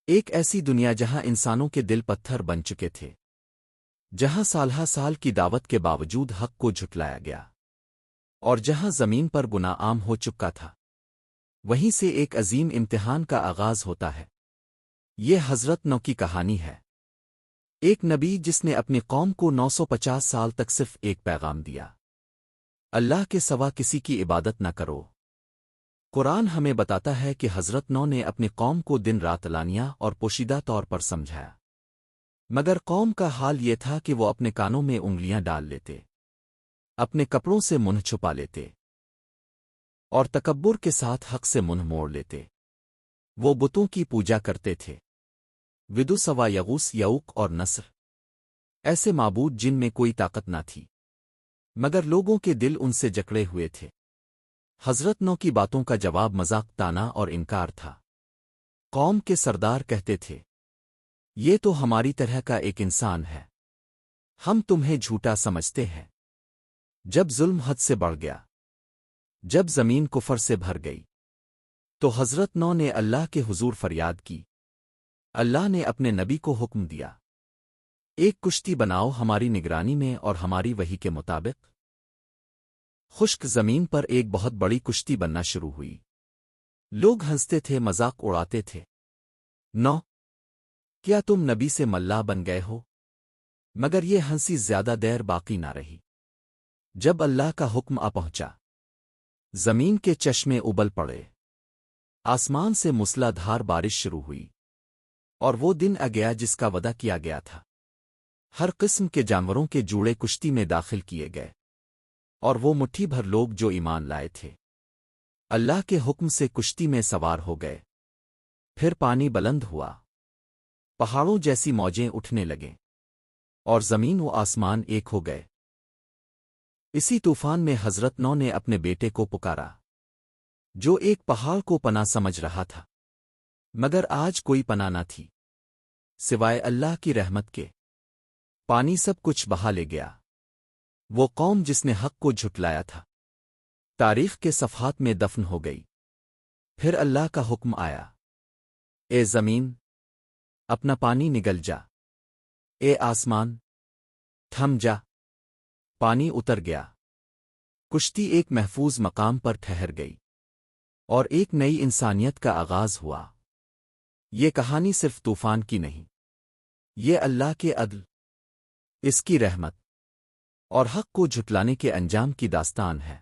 ایک ایسی دنیا جہاں انسانوں کے دل پتھر بن چکے تھے، جہاں سالہ سال کی دعوت کے باوجود حق کو جھٹلایا گیا، اور جہاں زمین پر گناہ عام ہو چکا تھا، وہیں سے ایک عظیم امتحان کا آغاز ہوتا ہے۔ یہ حضرت نوح کی کہانی ہے، ایک نبی جس نے اپنی قوم کو 950 سال تک صرف ایک پیغام دیا: اللہ کے سوا کسی کی عبادت نہ کرو۔ قرآن ہمیں بتاتا ہے کہ حضرت نوح نے اپنی قوم کو دن رات علانیہ اور پوشیدہ طور پر سمجھایا، مگر قوم کا حال یہ تھا کہ وہ اپنے کانوں میں انگلیاں ڈال لیتے، اپنے کپڑوں سے منہ چھپا لیتے، اور تکبر کے ساتھ حق سے منہ موڑ لیتے۔ وہ بتوں کی پوجا کرتے تھے، ودو سوا یغوس یعوق اور نصر، ایسے معبود جن میں کوئی طاقت نہ تھی، مگر لوگوں کے دل ان سے جکڑے ہوئے تھے۔ حضرت نوح کی باتوں کا جواب مذاق، طعنہ اور انکار تھا۔ قوم کے سردار کہتے تھے، یہ تو ہماری طرح کا ایک انسان ہے، ہم تمہیں جھوٹا سمجھتے ہیں۔ جب ظلم حد سے بڑھ گیا، جب زمین کفر سے بھر گئی، تو حضرت نوح نے اللہ کے حضور فریاد کی۔ اللہ نے اپنے نبی کو حکم دیا، ایک کشتی بناؤ ہماری نگرانی میں اور ہماری وحی کے مطابق۔ خشک زمین پر ایک بہت بڑی کشتی بننا شروع ہوئی۔ لوگ ہنستے تھے، مذاق اڑاتے تھے۔ نوح، کیا تم نبی سے ملہ بن گئے ہو؟ مگر یہ ہنسی زیادہ دیر باقی نہ رہی۔ جب اللہ کا حکم آ پہنچا، زمین کے چشمے ابل پڑے، آسمان سے موسلا دھار بارش شروع ہوئی، اور وہ دن آ گیا جس کا وعدہ کیا گیا تھا۔ ہر قسم کے جانوروں کے جوڑے کشتی میں داخل کیے گئے، اور وہ مٹھی بھر لوگ جو ایمان لائے تھے، اللہ کے حکم سے کشتی میں سوار ہو گئے۔ پھر پانی بلند ہوا، پہاڑوں جیسی موجیں اٹھنے لگیں، اور زمین و آسمان ایک ہو گئے۔ اسی طوفان میں حضرت نوح نے اپنے بیٹے کو پکارا، جو ایک پہاڑ کو پناہ سمجھ رہا تھا، مگر آج کوئی پناہ نہ تھی سوائے اللہ کی رحمت کے۔ پانی سب کچھ بہا لے گیا۔ وہ قوم جس نے حق کو جھٹلایا تھا، تاریخ کے صفحات میں دفن ہو گئی۔ پھر اللہ کا حکم آیا، اے زمین، اپنا پانی نگل جا، اے آسمان، تھم جا۔ پانی اتر گیا، کشتی ایک محفوظ مقام پر ٹھہر گئی، اور ایک نئی انسانیت کا آغاز ہوا۔ یہ کہانی صرف طوفان کی نہیں، یہ اللہ کے عدل، اس کی رحمت، اور حق کو جھٹلانے کے انجام کی داستان ہے۔